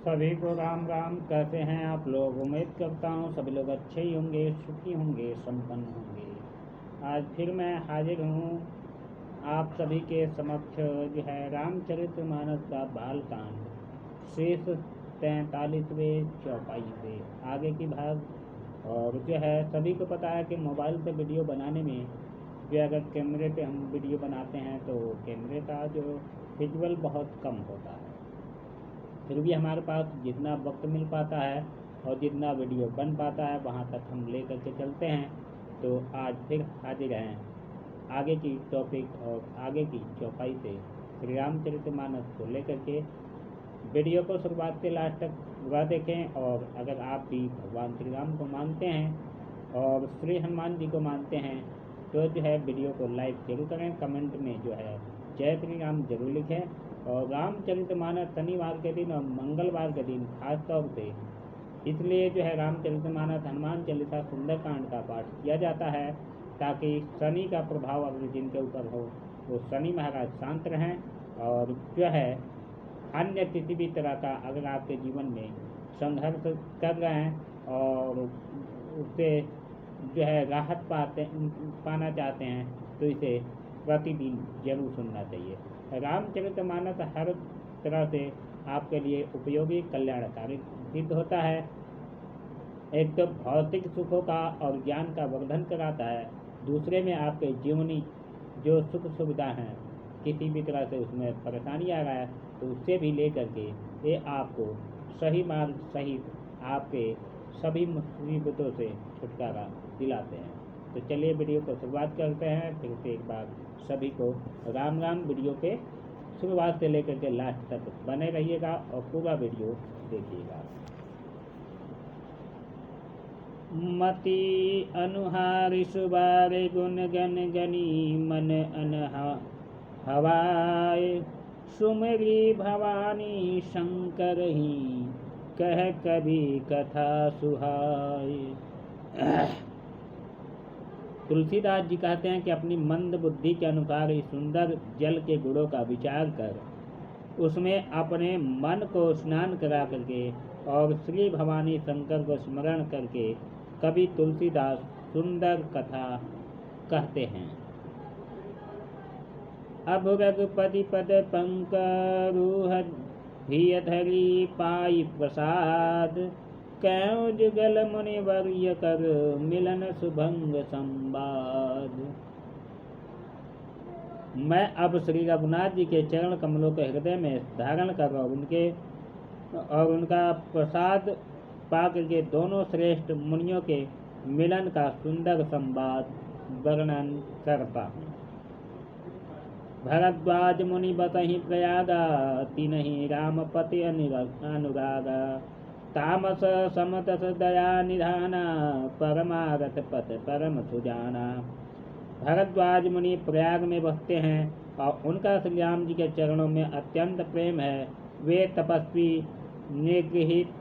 सभी को राम राम। कैसे हैं आप लोग? उम्मीद करता हूँ सभी लोग अच्छे ही होंगे, सुखी होंगे, संपन्न होंगे। आज फिर मैं हाजिर हूँ आप सभी के समक्ष जो है रामचरितमानस का बालकांड शेष 43वें चौपाई से आगे की भाग। और जो है सभी को पता है कि मोबाइल से वीडियो बनाने में जो अगर कैमरे पे हम वीडियो बनाते हैं तो कैमरे का जो विजुअल बहुत कम होता है। फिर भी हमारे पास जितना वक्त मिल पाता है और जितना वीडियो बन पाता है वहाँ तक हम ले करके चलते हैं। तो आज फिर हाजिर हैं आगे की टॉपिक और आगे की चौपाई से श्री रामचरितमानस को लेकर के। वीडियो को शुरुआत से लास्ट तक पूरा देखें। और अगर आप भी भगवान श्री राम को मानते हैं और श्री हनुमान जी को मानते हैं तो जो है वीडियो को लाइक जरूर करें। कमेंट में जो है जय श्री राम जरूर लिखें। और रामचरितमानस शनिवार के दिन और मंगलवार के दिन खास तौर से इसलिए जो है रामचरितमानस हनुमान चालीसा सुंदरकांड का पाठ किया जाता है ताकि शनि का प्रभाव अगर जिनके ऊपर हो वो शनि महाराज शांत रहें। और जो है अन्य किसी भी तरह का अगर आपके जीवन में संघर्ष कर रहे हैं और उससे जो है राहत पाना चाहते हैं तो इसे प्रतिदिन जरूर सुनना चाहिए। रामचरितमानस हर तरह से आपके लिए उपयोगी कल्याणकारी सिद्ध होता है। एक तो भौतिक सुखों का और ज्ञान का वर्धन कराता है, दूसरे में आपके जीवनी जो सुख सुविधा हैं किसी भी तरह से उसमें परेशानी आ रहा है तो उससे भी लेकर के ये आपको सही मार्ग सहित आपके सभी मुसीबतों से छुटकारा दिलाते हैं। तो चलिए वीडियो को शुरुआत करते हैं। फिर से एक बार सभी को राम राम। वीडियो के शुरुआत से लेकर के लास्ट तक बने रहिएगा और पूरा वीडियो देखिएगा। मति अनुहारि सुबारे गुण गण गनी मन अनहा हवाए सुमरी भवानी शंकर ही कह कभी कथा सुहाए। तुलसीदास जी कहते हैं कि अपनी मंद बुद्धि के अनुसार इस सुंदर जल के गुणों का विचार कर उसमें अपने मन को स्नान करा करके और श्री भवानी शंकर को स्मरण करके कभी तुलसीदास सुंदर कथा कहते हैं। अब रघुपति पद पंकरूह धिय धरी पाई प्रसाद क्यों जुगल मुनि वर्य कर मिलन सुभंग संवाद। मैं अब श्री रघुनाथ जी के चरण कमलों के हृदय में धारण कर और उनका प्रसाद पाकर के दोनों श्रेष्ठ मुनियों के मिलन का सुंदर संवाद वर्णन करता हूँ। भरद्वाज मुनि बसहि प्रयागा तिनहि रामपति अनुरागा तामस समतस दया निधाना परमारथ पथ परम सुजाना। भरद्वाज मुनि प्रयाग में बसते हैं और उनका श्री राम जी के चरणों में अत्यंत प्रेम है। वे तपस्वी निगृहित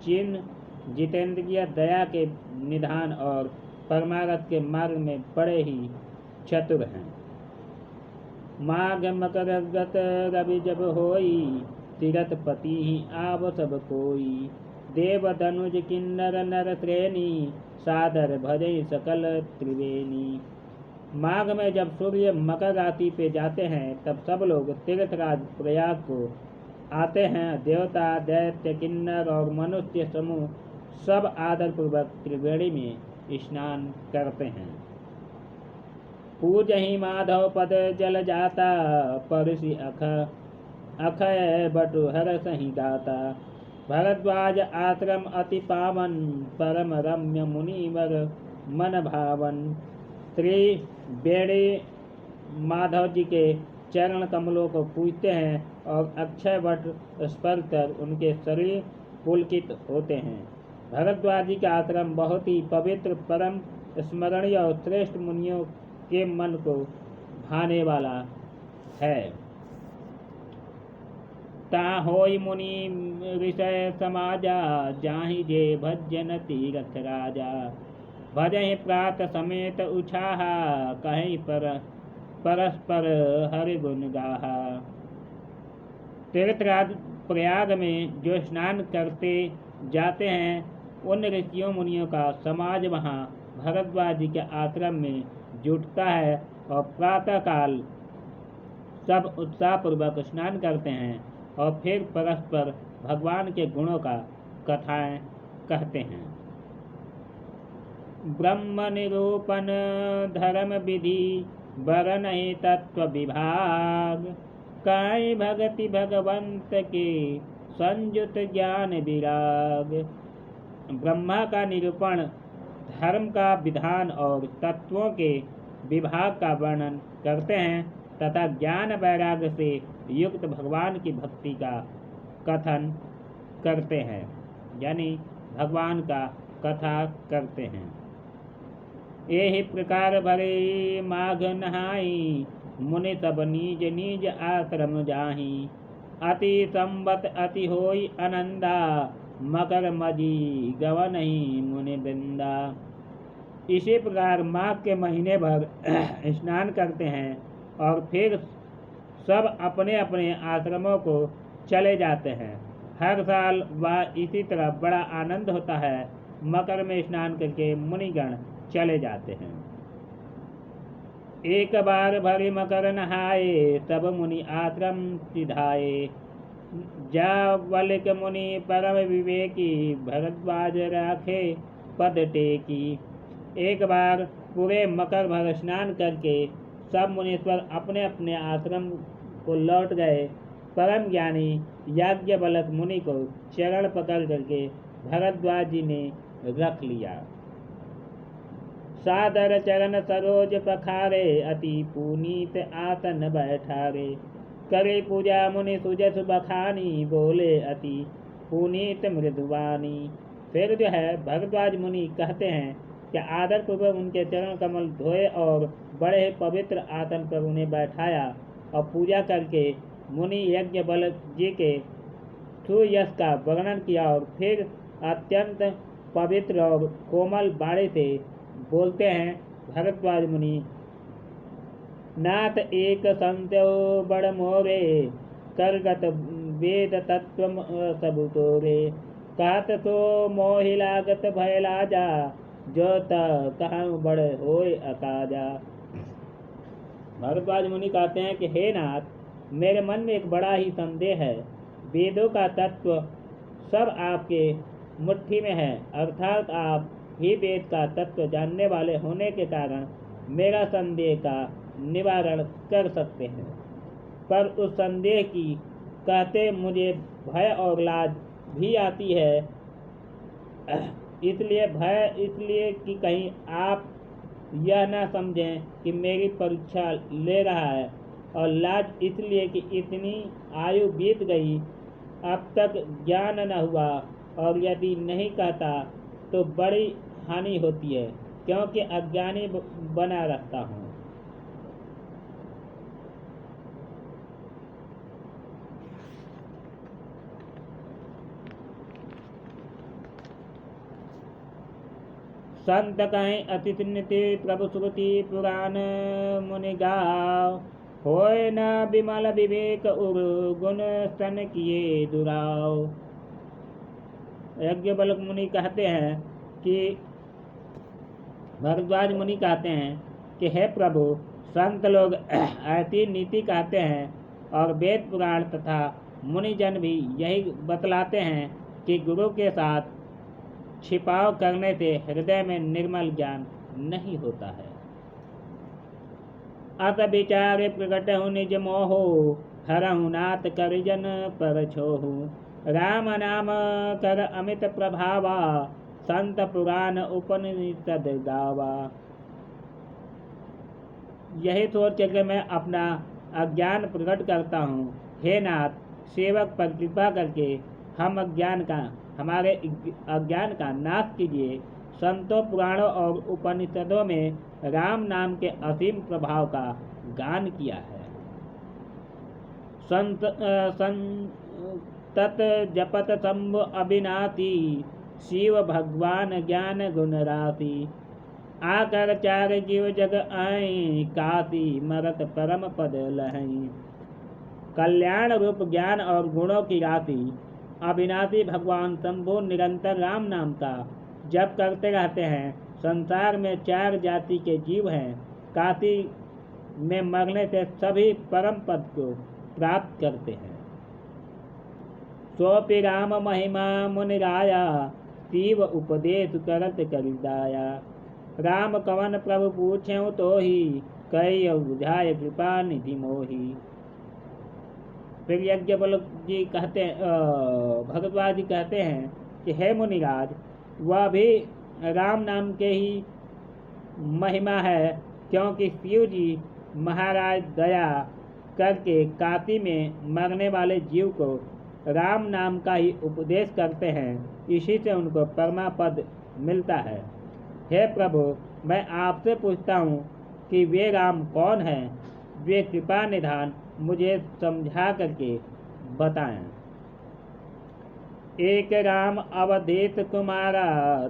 चिन्ह जितेंद्रिय दया के निधान और परमारथ के मार्ग में बड़े ही चतुर हैं। माघ मकर गत रवि जब होई तीरथ पति ही आव सब कोई देव धनुज किन्नर नर श्रेणी सादर भजई सकल त्रिवेणी। माघ में जब सूर्य मकर राशि पे जाते हैं तब सब लोग तीर्थराज प्रयाग को आते हैं। देवता दैत्य किन्नर और मनुष्य समूह सब आदर पूर्वक त्रिवेणी में स्नान करते हैं। पूजहि माधव पद जल जाता परसि अखय बटु हर सही गाता। भरद्वाज आश्रम अति पावन परम रम्य मुनिवर मन भावन। त्रिवेणी माधव जी के चरण कमलों को पूजते हैं और अक्षय वट स्पर्श कर उनके शरीर पुलकित होते हैं। भरद्वाज जी का आश्रम बहुत ही पवित्र परम स्मरणीय और श्रेष्ठ मुनियों के मन को भाने वाला है। ता होई मुनि ऋषय समाजा जाहि जे भजन तीरथ राजा। भजहि प्रात समेत उछाहा कहीं परस्पर हरि गुण गाहा। तीर्थराज प्रयाग में जो स्नान करते जाते हैं उन ऋषियों मुनियों का समाज वहाँ भरद्वाज जी के आश्रम में जुटता है और प्रातःकाल सब उत्साहपूर्वक स्नान करते हैं और फिर परस्पर भगवान के गुणों का कथाएं कहते हैं। ब्रह्म निरूपण धर्म विधि बरनहि तत्व विभाग, काई भगति भगवंत के संयुत ज्ञान विराग। ब्रह्मा का निरूपण, धर्म का विधान और तत्वों के विभाग का वर्णन करते हैं तथा ज्ञान वैराग्य से युक्त भगवान की भक्ति का कथन करते हैं, यानी भगवान का कथा करते हैं। यही प्रकार भरे माघ नहाई, मुनि सब निज निज आश्रम जाहि। अति संबत अति होई आनंदा, मकर मजी गवनहि मुनि वृंदा। इसी प्रकार माघ के महीने भर स्नान करते हैं और फिर सब अपने अपने आश्रमों को चले जाते हैं। हर साल वह इसी तरह बड़ा आनंद होता है। मकर में स्नान करके मुनिगण चले जाते हैं। एक बार भरी मकर नहाए, सब मुनि आश्रम सिधाए। जावलिक मुनि परम विवेकी, भरद्वाज राखे पद टेकी। एक बार पूरे मकर भर स्नान करके सब मुनीश्वर अपने अपने आश्रम को लौट गए। परम ज्ञानी याज्ञवल्क्य मुनि को चरण पकड़ करके भरद्वाज जी ने रख लिया। सादर चरण सरोज पखारे, अति पुनीत आसन बैठारे। करे पूजा मुनि सुजस बखानी, बोले अति पुनीत मृदुवानी। फिर जो है भरद्वाज मुनि कहते हैं कि आदर पूर्वक उनके चरण कमल धोए और बड़े पवित्र आसन पर उन्हें बैठाया और पूजा करके मुनि याज्ञवल्क्य जी के सुयश का वर्णन किया और फिर अत्यंत पवित्र और कोमल वाणी से बोलते हैं भरद्वाज मुनि। नाथ एक संत्यो बड़ मोरे, करगत वेद तत्व सब तोरे। कहत तो मोहि लागत भय लाजा, जो कहूँ बड़ होय अकाजा। भरद्वाज मुनि कहते हैं कि हे नाथ, मेरे मन में एक बड़ा ही संदेह है। वेदों का तत्व सब आपके मुट्ठी में है, अर्थात आप ही वेद का तत्व जानने वाले होने के कारण मेरा संदेह का निवारण कर सकते हैं। पर उस संदेह की कहते मुझे भय और लाज भी आती है। इसलिए कि कहीं आप यह न समझें कि मेरी परीक्षा ले रहा है, और लाज इसलिए कि इतनी आयु बीत गई, अब तक ज्ञान न हुआ, और यदि नहीं कहता तो बड़ी हानि होती है, क्योंकि अज्ञानी बना रहता हूँ। संत कहें अतिथि नीति प्रभु श्रुति पुराण मुनि गाव। होय न विमल विवेक उर गुण स्तन किए दुराव। याज्ञवल्क्य मुनि कहते हैं कि भरद्वाज मुनि कहते हैं कि हे प्रभु, संत लोग ऐसी नीति कहते हैं और वेद पुराण तथा मुनिजन भी यही बतलाते हैं कि गुरु के साथ छिपाव करने से हृदय में निर्मल ज्ञान नहीं होता है। अत विचारे प्रकट हूँ निज मोहो, हरहु नाथ करिजन पर छोहु। राम नाम कर अमित प्रभावा, संत पुराण उपनिषद गावा। यही सोच करके मैं अपना अज्ञान प्रकट करता हूँ। हे नाथ, सेवक पर कृपा करके हमारे अज्ञान का नाश कीजिए। संतों, पुराणों और उपनिषदों में राम नाम के असीम प्रभाव का गान किया है। तत जपत शंभु अविनाशी, शिव भगवान ज्ञान गुण राशि। आकर चार जीव जग आई, काशी मरत परम पद लहई। कल्याण रूप ज्ञान और गुणों की राशि अविनाशी भगवान शंभु निरंतर राम नाम का जप करते रहते हैं। संसार में 4 जाति के जीव हैं। काशी में मरने से सभी परम पद को प्राप्त करते हैं। सोपि राम महिमा मुनिराया, शिव उपदेश करत करिदाया। राम कवन प्रभु पूछें तो ही, कई बुझाए कृपा निधि मोही। फिर यज्ञवल्क्य जी कहते भगवत जी कहते हैं कि हे मुनिराज, वह भी राम नाम के ही महिमा है, क्योंकि शिव जी महाराज दया करके काशी में मरने वाले जीव को राम नाम का ही उपदेश करते हैं। इसी से उनको परमा पद मिलता है। हे प्रभु, मैं आपसे पूछता हूँ कि वे राम कौन हैं? वे कृपा निधान मुझे समझा करके बताएं। एक राम अवधेश कुमारा,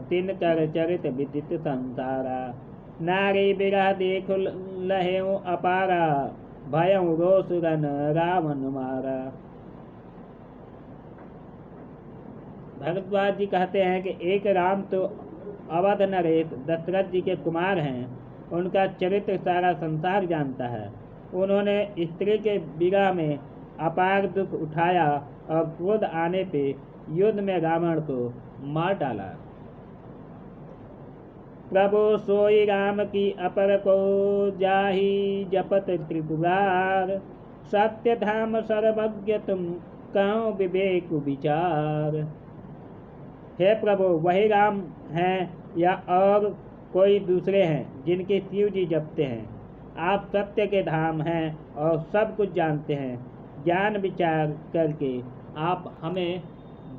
तिनकर चरित विदित संसारा। नारी बिरह देख लहेऊ अपारा, भयऊ रोष रन रावण मारा। भरद्वाज जी कहते हैं कि एक राम तो अवध नरेश दशरथ जी के कुमार हैं। उनका चरित्र सारा संसार जानता है। उन्होंने स्त्री के विरह में अपार दुख उठाया और क्रोध आने पे युद्ध में रावण को मार डाला। प्रभु सोई राम की अपर को, जाही जपत त्रिपुरार। सत्य धाम सर्वज्ञ तुम, कहो विवेक विचार। हे प्रभु, वही राम हैं या और कोई दूसरे हैं जिनके शिव जी जपते हैं? आप सत्य के धाम हैं और सब कुछ जानते हैं। ज्ञान विचार करके आप हमें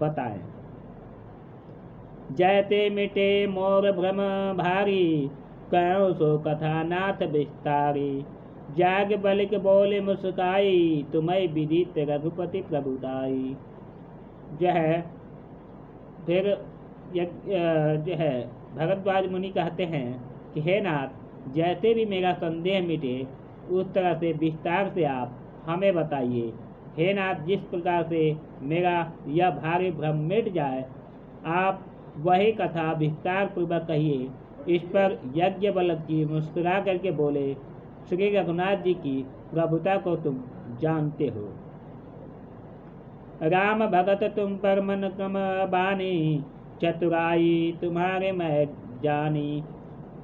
बताएं। जयते मिटे मोर भ्रम भारी, कहो सो कथा नाथ विस्तारी। जाग बलिक बोले मुस्काई, तुम्हें विदित रघुपति प्रभुताई। जो है फिर जो है भरद्वाज मुनि कहते हैं कि हे नाथ, जैसे भी मेरा संदेह मिटे उस तरह से विस्तार से आप हमें बताइए। हे नाथ, जिस प्रकार से मेरा यह भारी भ्रम मिट जाए, आप वही कथा विस्तार पूर्वक कहिए। इस पर यज्ञवल्क्य जी मुस्कुरा करके बोले, श्री रघुनाथ जी की प्रभुता को तुम जानते हो। राम भगत तुम पर मन कम बानी, चतुराई तुम्हारे मैं जानी।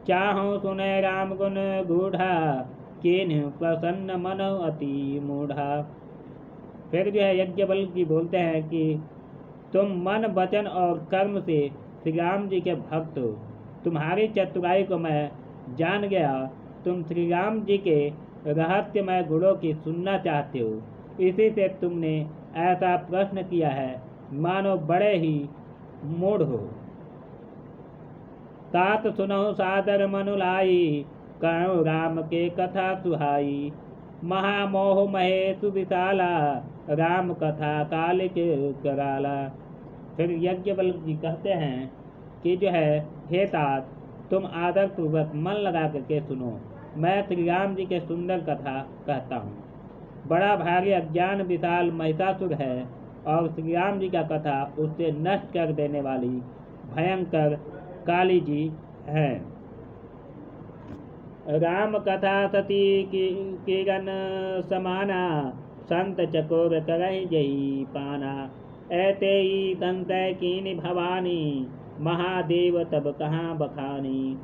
चाहो सुने राम गुण गूढ़ा, किन्हु प्रसन्न मन अति मूढ़ा। फिर जो है यज्ञवल्क्य जी बोलते हैं कि तुम मन वचन और कर्म से श्री राम जी के भक्त हो। तुम्हारी चतुराई को मैं जान गया। तुम श्री राम जी के रहस्यमय गुणों की सुनना चाहते हो, इसी से तुमने ऐसा प्रश्न किया है, मानो बड़े ही मूढ़ हो। तात सुनहु सादर मनुलाई, कहो राम के कथा सुहाई। महामोह महेश विशाला, राम कथा काल के कराला। फिर यज्ञवल्क्य जी कहते हैं कि जो है हे तात, तुम आदर पूर्वक मन लगा करके सुनो। मैं श्री राम जी के सुंदर कथा कहता हूँ। बड़ा भारी अज्ञान विशाल महिषासुर है और श्री राम जी का कथा उससे नष्ट कर देने वाली भयंकर काली जी हैं। राम कथा सती किरण समाना, संत चकोर करहि जही पाना। ऐते ही संतय कीनि भवानी, महादेव तब कहाँ बखानी।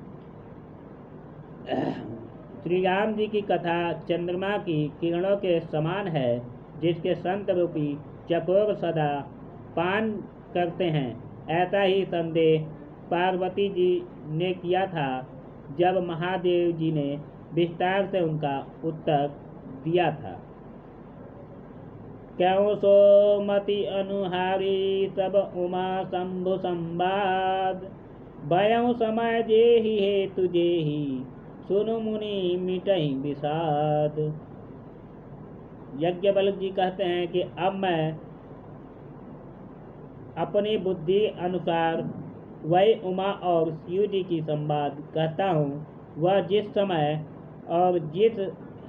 श्री राम जी की कथा चंद्रमा की किरणों के समान है, जिसके संत रूपी चकोर सदा पान करते हैं। ऐसा ही संदेह पार्वती जी ने किया था, जब महादेव जी ने विस्तार से उनका उत्तर दिया था। क्यों सोमति अनुहारी, सब उमा शंभु संवाद। भयउ समय जेहि हेतु जेहि, सुनु मुनि मिटहि विषाद। यज्ञवल्क्य जी कहते हैं कि अब मैं अपनी बुद्धि अनुसार वही उमा और शिव जी की संवाद कहता हूँ। वह जिस समय और जिस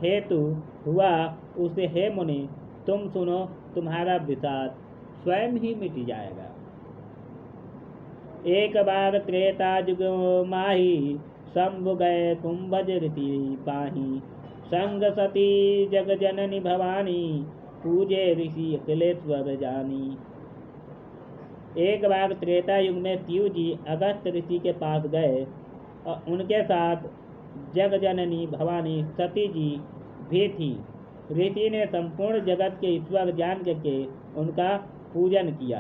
हेतु हुआ, उसे हे मुनि तुम सुनो, तुम्हारा विषाद स्वयं ही मिट जाएगा। एक बार त्रेता युग माही, शंभु गए कुंभज ऋषि पाही। संग सती जग जननी भवानी, पूजे ऋषि अखिलेश्वर जानी। एक बार त्रेता युग में शिव जी अगस्त ऋषि के पास गए और उनके साथ जग जननी भवानी सती जी भी थी। ऋषि ने संपूर्ण जगत के ईश्वर जान करके उनका पूजन किया।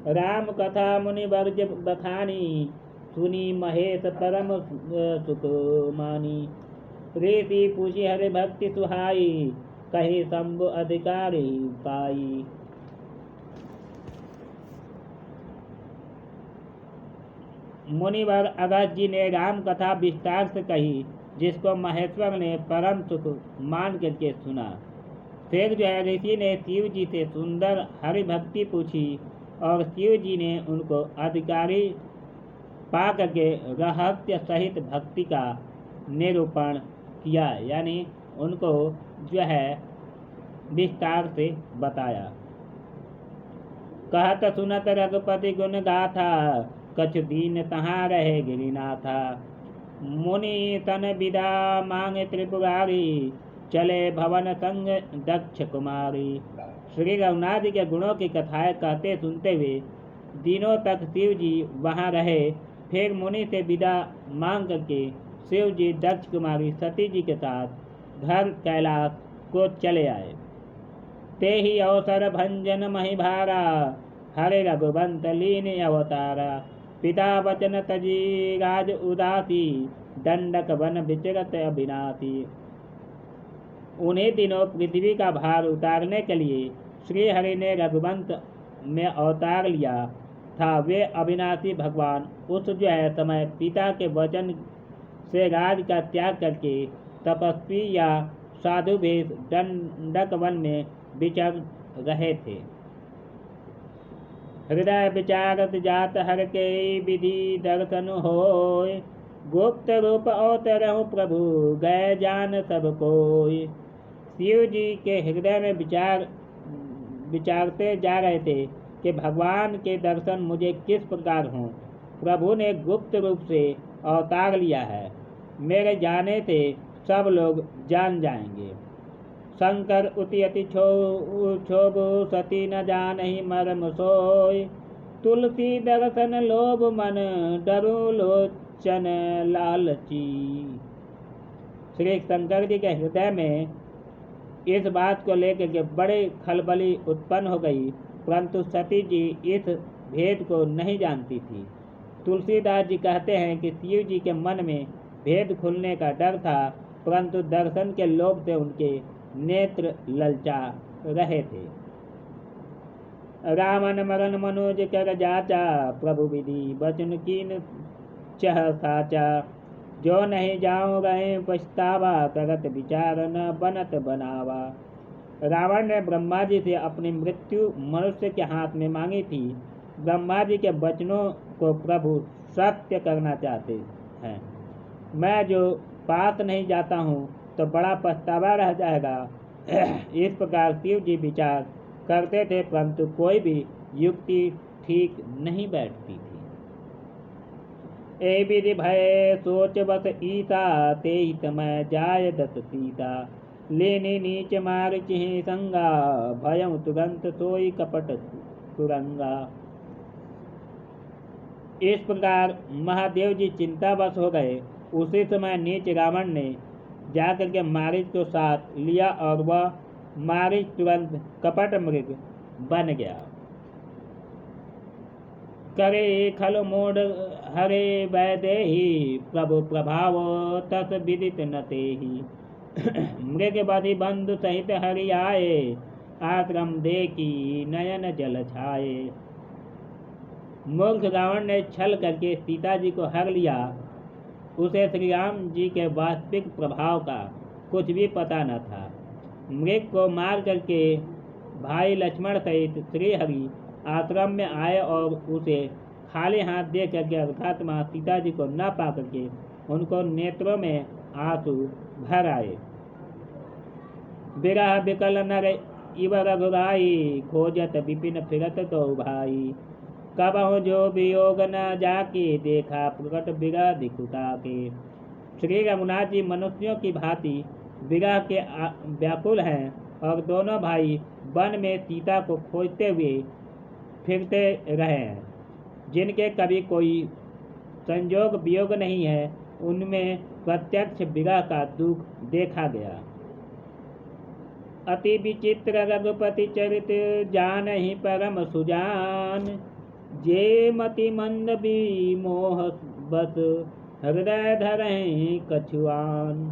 राम कथा मुनि वर्ज बखानी, सुनी महेश परम सुख मानी। ऋषि पूछी हरि भक्ति सुहाई, कही शंभु अधिकारी पाई। मुनिवर अगस्त जी ने राम कथा विस्तार से कही, जिसको महेश्वर ने परम सुख मान करके सुना। फिर जो है ऋषि ने शिव जी से सुंदर हरि भक्ति पूछी और शिव जी ने उनको अधिकारी पा करके रहस्य सहित भक्ति का निरूपण किया, यानी उनको जो है विस्तार से बताया। कहत सुनत रघुपति गुण गाथा, कछु दीन तहाँ रहे गिरिनाथा। मुनि तन विदा मांगे त्रिपुरारी, चले भवन संग दक्ष कुमारी। श्री रघुनाथ जी के गुणों की कथाएं कहते सुनते हुए दिनों तक शिव जी वहाँ रहे। फिर मुनि से विदा मांग करके शिव जी दक्ष कुमारी सती जी के साथ घर कैलाश को चले आए। ते ही अवसर भंजन मही भारा, हरे रघुवंत लीन अवतारा। पिता वचन तजी राज उदासी, दंडक वन विचरत अविनाशी। उन्हीं दिनों पृथ्वी का भार उतारने के लिए श्री हरि ने रघुवंत में अवतार लिया था। वे अविनाशी भगवान उस जो है समय पिता के वचन से राज का त्याग करके तपस्वी या साधु भेष दंडक वन में विचर रहे थे। हृदय विचारत जात हर के विधि दर्शन होय, गुप्त रूप अवतरहु प्रभु गए जान सब कोय। शिव जी के हृदय में विचारते जा रहे थे कि भगवान के दर्शन मुझे किस प्रकार हों। प्रभु ने गुप्त रूप से अवतार लिया है, मेरे जाने से सब लोग जान जाएंगे। शंकर उति अति क्षोभ सती न जानहि मर्म सोय, तुलसी दर्शन लोभ मन डरो लोचन लालची। श्री शंकर जी के हृदय में इस बात को लेकर के बड़े खलबली उत्पन्न हो गई, परंतु सती जी इस भेद को नहीं जानती थी। तुलसीदास जी कहते हैं कि शिव जी के मन में भेद खुलने का डर था, परंतु दर्शन के लोभ से उनके नेत्र ललचा रहे थे। रामन मरन मनोज कर जाचा, प्रभु विधि वचन कीन चह साचा। जो नहीं जाऊं रहे पछतावा, करत विचार न बनत बनावा। रावण ने ब्रह्मा जी से अपनी मृत्यु मनुष्य के हाथ में मांगी थी। ब्रह्मा जी के वचनों को प्रभु सत्य करना चाहते हैं। मैं जो पास नहीं जाता हूँ तो बड़ा पछतावा रह जाएगा। इस प्रकार शिव जी विचार करते थे, परंतु कोई भी युक्ति ठीक नहीं बैठती थी। ए विधि भय सोच बस ईसा, ते ही समय जाय दस सीता। लेने नीच मार चिहि संगा, भयं तुरंत सोई कपट तुरंगा। इस प्रकार महादेव जी चिंतावश हो गए। उसी समय नीच रावण ने जाकर के मारीच को साथ लिया और वह मारीच तुरंत कपट मृग बन गया। करे खल मोड हरे वैदेही, प्रभु प्रभाव तस विदित न तेहि। मृग बधि बंधु सहित हरि आए, आश्रम देखी नयन जल छाए। मूर्ख रावण ने छल करके सीता जी को हर लिया। उसे श्री राम जी के वास्तविक प्रभाव का कुछ भी पता न था। मृग को मार करके भाई लक्ष्मण सहित श्री हरि आश्रम में आए और उसे खाली हाथ दे करके अर्थात माँ सीता जी को न पा करके उनको नेत्रों में आंसू भर आए। बिरह बिकल नर इव रघुराई, खोजत विपिन फिरत तो भाई। कबहु जो वियोग न जाके, देखा प्रकट बिरह दिखुता के। श्री रघुनाथ जी मनुष्यों की भांति विरह के व्याकुल हैं और दोनों भाई वन में सीता को खोजते हुए फिरते रहे हैं। जिनके कभी कोई संयोग वियोग नहीं है, उनमें प्रत्यक्ष विरह का दुख देखा गया। अति विचित्र रघुपति चरित, जानहि परम सुजान। जे मति मंद विमोह बस, हृदय धरहि कछुआन।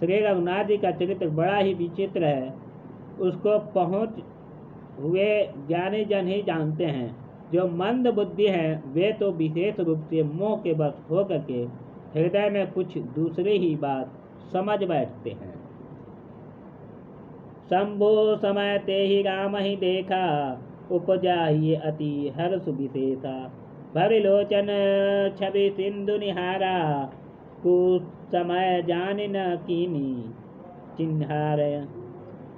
श्री रघुनाथ जी का चरित्र बड़ा ही विचित्र है। उसको पहुँच हुए ज्ञानी जन ही जानते हैं। जो मंद बुद्धि हैं वे तो विशेष रूप से मोह के बस होकर के हृदय में कुछ दूसरी ही बात समझ बैठते हैं। शंभु समय ते ही राम ही देखा, उपजा ही अति हर्ष विशेषा। भरि लोचन छवि सिंधु निहारा, कुछ समय जान न कीनी चिन्हार।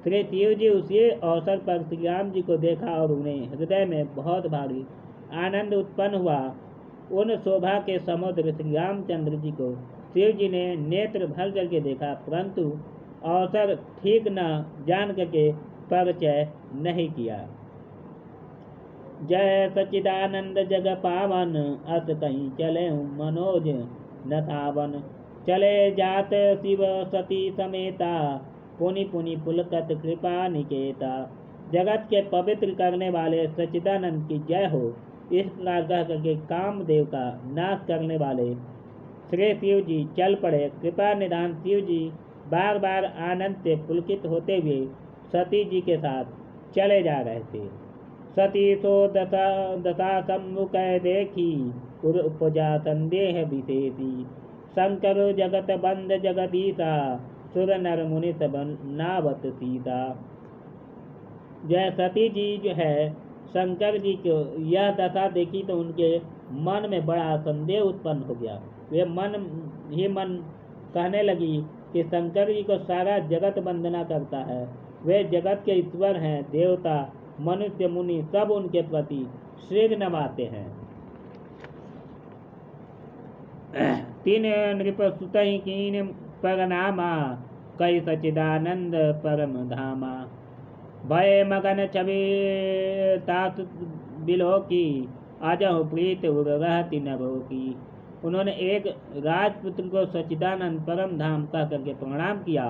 श्री शिव जी उसी अवसर पर श्री राम जी को देखा और उन्हें हृदय में बहुत भारी आनंद उत्पन्न हुआ। उन शोभा के समुद्र श्री रामचंद्र जी को शिव जी ने नेत्र भर करके देखा, परंतु अवसर ठीक न जान करके परिचय नहीं किया। जय सच्चिदानंद जग पावन, अस कहीं चले मनोज न सावन। चले जात शिव सती समेता, पुनि पुनि पुलकत कृपा निकेता। जगत के पवित्र करने वाले सच्चिदानंद की जय हो। इस प्रकार कह करके कामदेव का नाश करने वाले श्री शिव जी चल पड़े। कृपा निधान शिव जी बार बार आनंद से पुलकित होते हुए सती जी के साथ चले जा रहे थे। सती सो दशा सम्मुख देखी, उर उपजा संदेह विशेषी। शंकर जगत बंद जगदीशा, सुर नर मुनि सब नावत सीता। जय सती जी जो है शंकर जी को यह दशा देखी तो उनके मन में बड़ा संदेह उत्पन्न हो गया। वे मन ही मन कहने लगी कि शंकर जी को सारा जगत वंदना करता है। वे जगत के ईश्वर हैं। देवता मनुष्य मुनि सब उनके प्रति सिर नवाते हैं। तीन नृप सुतहि कीन परनामा, कई सच्चिदानंद परम धामा। भय मगन छवि तात बिलोकी, अजहु प्रीत उर रहति न रोकी। उन्होंने एक राजपुत्र को सच्चिदानंद परम धाम कह करके प्रणाम किया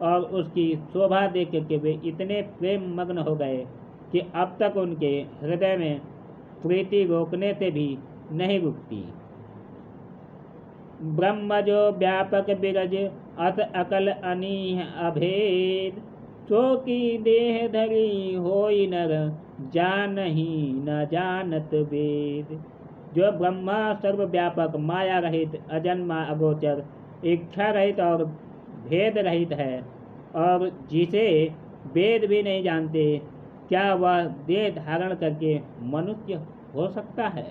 और उसकी शोभा देख करके वे इतने प्रेम मग्न हो गए कि अब तक उनके हृदय में प्रीति रोकने से भी नहीं रुकती। ब्रह्म जो व्यापक बिरज, अत अकल अनीह अभेद। सो की देह धरी होई नर, जानहि न जानत वेद। जो ब्रह्मा सर्वव्यापक माया रहित अजन्मा अगोचर इच्छा रहित और भेद रहित है और जिसे वेद भी नहीं जानते, क्या वह देह धारण करके मनुष्य हो सकता है?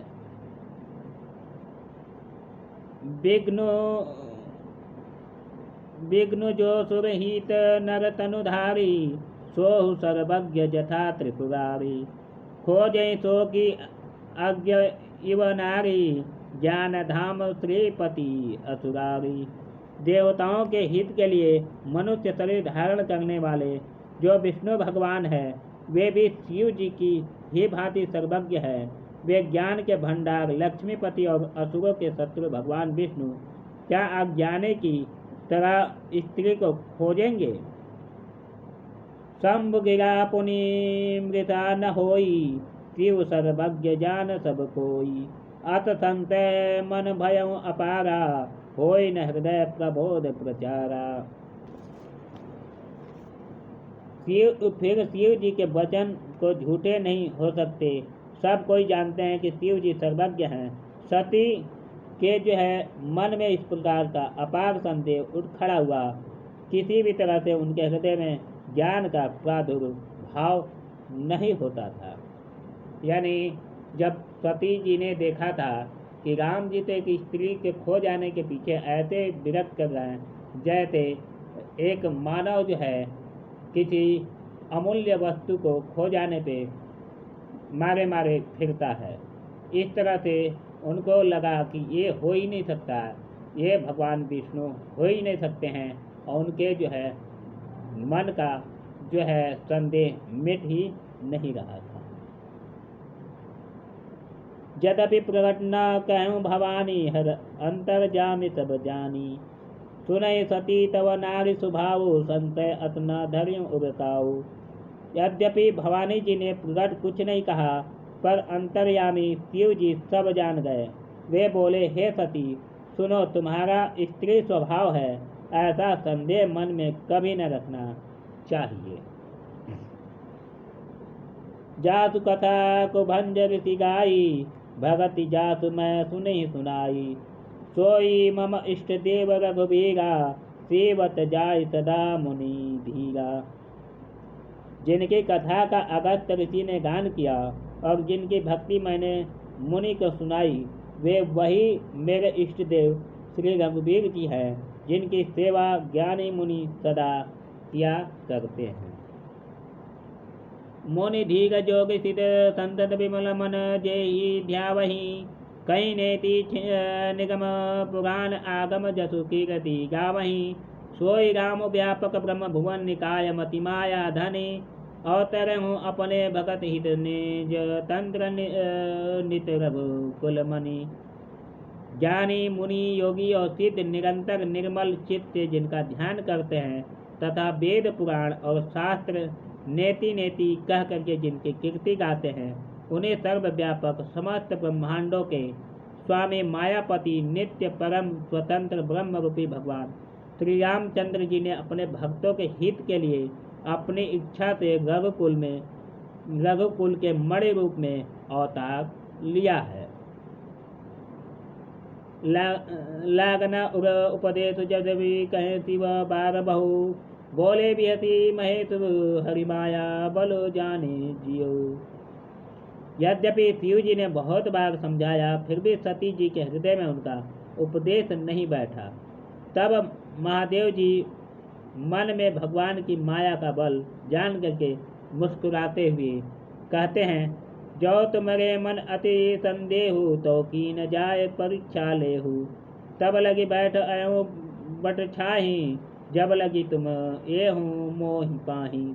विघ्न जो सुरहित नर तनुधारी, सोहु सर्वज्ञ जथा त्रिपुरारी। खोजे सो की अज्ञ इव नारी, ज्ञान धाम श्रीपति असुरारी। देवताओं के हित के लिए मनुष्य शरीर धारण करने वाले जो विष्णु भगवान है, वे भी शिव जी की ही भांति सर्वज्ञ है। वे ज्ञान के भंडार लक्ष्मीपति और असुरों के शत्रु भगवान विष्णु क्या अज्ञानी की तरह स्त्री को खोजेंगे? शंभु गिरा पुनि मृता न होई, शिव सर्वज्ञ जान सब कोई। अत संतय मन भयं अपारा, होई न हृदय प्रबोध प्रचारा। फिर शिव जी के वचन को झूठे नहीं हो सकते। सब कोई जानते हैं कि शिव जी सर्वज्ञ हैं। सती के जो है मन में इस प्रकार का अपार संदेह उठ खड़ा हुआ। किसी भी तरह से उनके हृदय में ज्ञान का प्रादुर्भाव नहीं होता था। यानी जब सती जी ने देखा था कि राम जी तो एक स्त्री के खो जाने के पीछे ऐसे विरक्त कर रहे हैं जैसे एक मानव जो है किसी अमूल्य वस्तु को खो जाने पे मारे मारे फिरता है। इस तरह से उनको लगा कि ये हो ही नहीं सकता, ये भगवान विष्णु हो ही नहीं सकते हैं, और उनके जो है मन का जो है संदेह मिट ही नहीं रहा था। यद्यपि प्रकट न कहूँ भवानी, हर अंतर जामि सब जानी। सुनय सती तव नारी स्वभाव, संशय अतना धर्य उबताऊ। यद्यपि भवानी जी ने प्रकट कुछ नहीं कहा, पर अंतर्यामी शिव जी सब जान गए। वे बोले, हे सती सुनो, तुम्हारा स्त्री स्वभाव है, ऐसा संदेह मन में कभी न रखना चाहिए। जासु कथा को भंज ऋषि गाई, भगति जासु मैं सुनि सुनाई। सोई मम इष्ट देव रघुबीरा, सेवत जाय सदा मुनि धीरा। जिनकी कथा का अगस्त्य ऋषि ने गान किया और जिनकी भक्ति मैंने मुनि को सुनाई, वे वही मेरे इष्ट देव श्री रघुबीर जी हैं, जिनकी सेवा ज्ञानी मुनि सदा किया करते हैं। मुनि धीर जोग सिद्ध संतत विमल मन, जेहि ध्यावहि कहीं नेति निगम पुराण आगम जसु कीर्ति गावहि। सोई राम व्यापक ब्रह्म भुवन निकाय, मति माया धने अवतर हूँ अपने भगत हित निज तंत्र नित रघुकुल मणि। ज्ञानी मुनि योगी और सिद्ध निरंतर निर्मल चित्त जिनका ध्यान करते हैं तथा वेद पुराण और शास्त्र नेति नेति कह करके जिनकी कीर्ति गाते हैं, उन्हें सर्वव्यापक समस्त ब्रह्मांडों के स्वामी मायापति नित्य परम स्वतंत्र ब्रह्म रूपी भगवान श्री रामचंद्र जी ने अपने भक्तों के हित के लिए अपनी इच्छा से रघुकुल के मणि रूप में अवतार लिया है। लागना उपदेश जब भी कहे शिव बार बहु, बोले बिहती महेश हरिमाया बलो जाने जियो। यद्यपि शिव जी ने बहुत बार समझाया, फिर भी सती जी के हृदय में उनका उपदेश नहीं बैठा। तब महादेव जी मन में भगवान की माया का बल जान करके मुस्कुराते हुए कहते हैं, जो तुम्हारे मन अति संदेह तो की न जाए परीक्षा लेहु। तब लगी बैठ आयो बट छाही, जब लगी तुम ये हूँ मोहि पाही।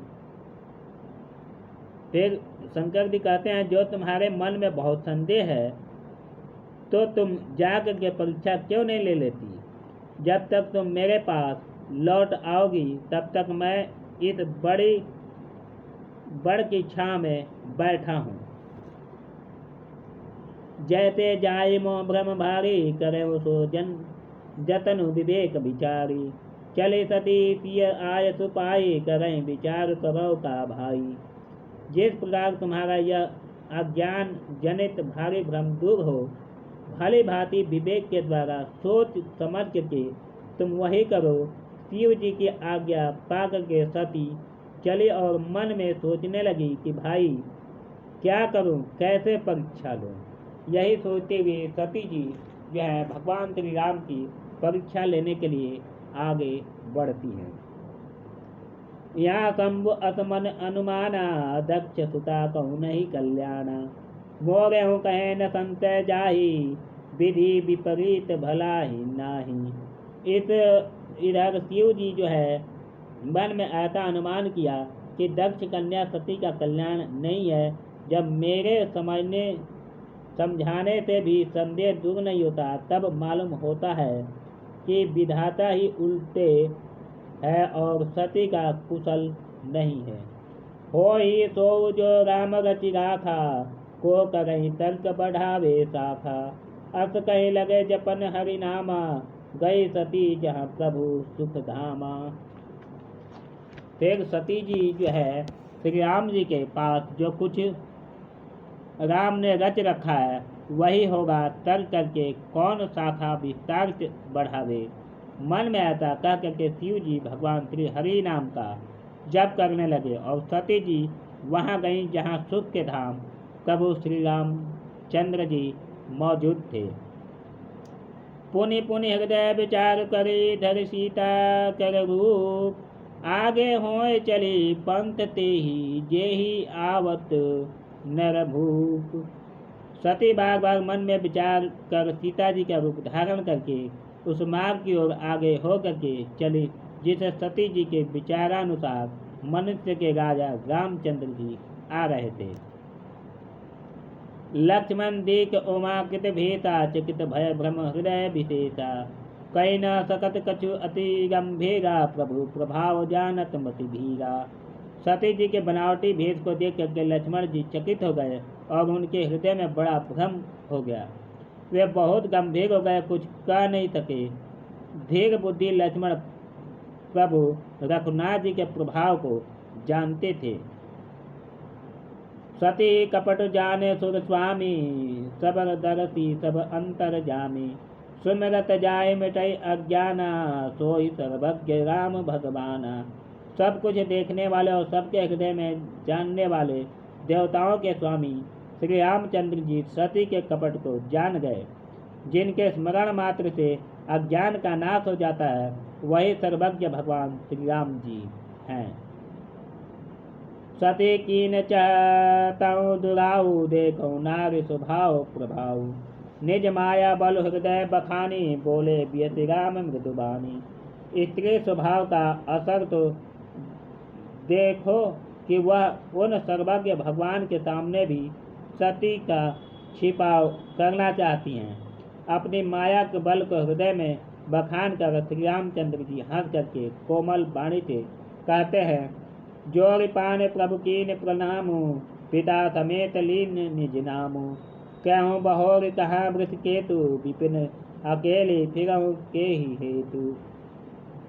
फिर शंकर जी कहते हैं, जो तुम्हारे मन में बहुत संदेह है तो तुम जाकर के परीक्षा क्यों नहीं ले लेती। जब तक तुम मेरे पास लौट आओगी तब तक मैं इस बड़ की छां में बैठा हूँ। जैसे जाय मोह भ्रम भारी, करे सो जतन विवेक विचारी। चले सती सिय आय सुपाई, करें विचार करो का भाई। जिस प्रकार तुम्हारा यह अज्ञान जनित भारी भ्रम दूर हो, भली भांति विवेक के द्वारा सोच समझ के तुम वही करो। शिव जी की आज्ञा पाकर के सती चली और मन में सोचने लगी कि भाई क्या करूं, कैसे परीक्षा लूं। यही सोचते हुए सती जी जो है भगवान श्री राम की परीक्षा लेने के लिए आगे बढ़ती हैं। यहाँ शंभु असमन अनुमाना, दक्ष सुता कहूँ नहीं कल्याणा। मोरे हूँ कहे न संशय जाही, विधि विपरीत भला ही नाही। इधर शिव जी जो है मन में ऐसा अनुमान किया कि दक्ष कन्या सती का कल्याण नहीं है। जब मेरे समझाने से भी संदेह दूर नहीं होता, तब मालूम होता है कि विधाता ही उल्टे है और सती का कुशल नहीं है। हो ही तो जो राम रचि राखा, को करही तर्क बढ़ावे शाखा। अस कहे लगे जपन हरि नामा, गई सती जहाँ प्रभु सुख धामा। फिर सती जी जो है श्री राम जी के पास जो कुछ राम ने रच रखा है वही होगा, तर्क करके कौन शाखा विस्तार से बढ़ावे। मन में ऐसा कह करके शिव जी भगवान श्री हरि नाम का जप करने लगे और सती जी वहाँ गई जहाँ सुख के धाम प्रभु श्री राम चंद्र जी मौजूद थे। पुनि पुनि हृदय विचार करे धर सीता कर रूप। आगे होए चली पंथ ते ही जेहि आवत नर भूप। सती बार बार मन में विचार कर सीता जी का रूप धारण करके उस मार्ग की ओर आगे हो करके चली जिसे सती जी के विचारानुसार मनुष्य के राजा रामचंद्र जी आ रहे थे। लक्ष्मण देख उमाकृत भेता चकित भय भ्रम हृदय विशेषा। कई न सकत कछु अति गंभीरा प्रभु प्रभाव जानत मति भीरा। सती जी के बनावटी भेष को देख करके लक्ष्मण जी चकित हो गए और उनके हृदय में बड़ा भ्रम हो गया। वे बहुत गंभीर हो गए, कुछ कह नहीं सके। धीर बुद्धि लक्ष्मण प्रभु रघुनाथ जी के प्रभाव को जानते थे। सती कपट जाने सुर स्वामी सबर दरसी सब अंतर जामी। सुमिरत जाय मिटई अज्ञाना सोई सर्वज्ञ राम भगवाना। सब कुछ देखने वाले और सबके हृदय में जानने वाले देवताओं के स्वामी श्री रामचंद्र जी सती के कपट को जान गए। जिनके स्मरण मात्र से अज्ञान का नाश हो जाता है वही सर्वज्ञ भगवान श्री राम जी हैं। सती कीन चाहताऊ दुराऊ देखो नारी स्वभाव प्रभाव। निज माया बल हृदय बखानी बोले बियति राम मृदुबानी। स्त्री स्वभाव का असर तो देखो कि वह उन सर्वज्ञ भगवान के सामने भी सती का छिपाव करना चाहती हैं। अपनी माया के बल को हृदय में बखान कर श्री रामचंद्र जी हंस करके कोमल वाणी से कहते हैं, जोर पान प्रभु कीन प्रणामु पिता समेत लीन निज नामु। कहूँ बहोर कहा वृष केतु विपिन अकेले फिरहु के ही हेतु।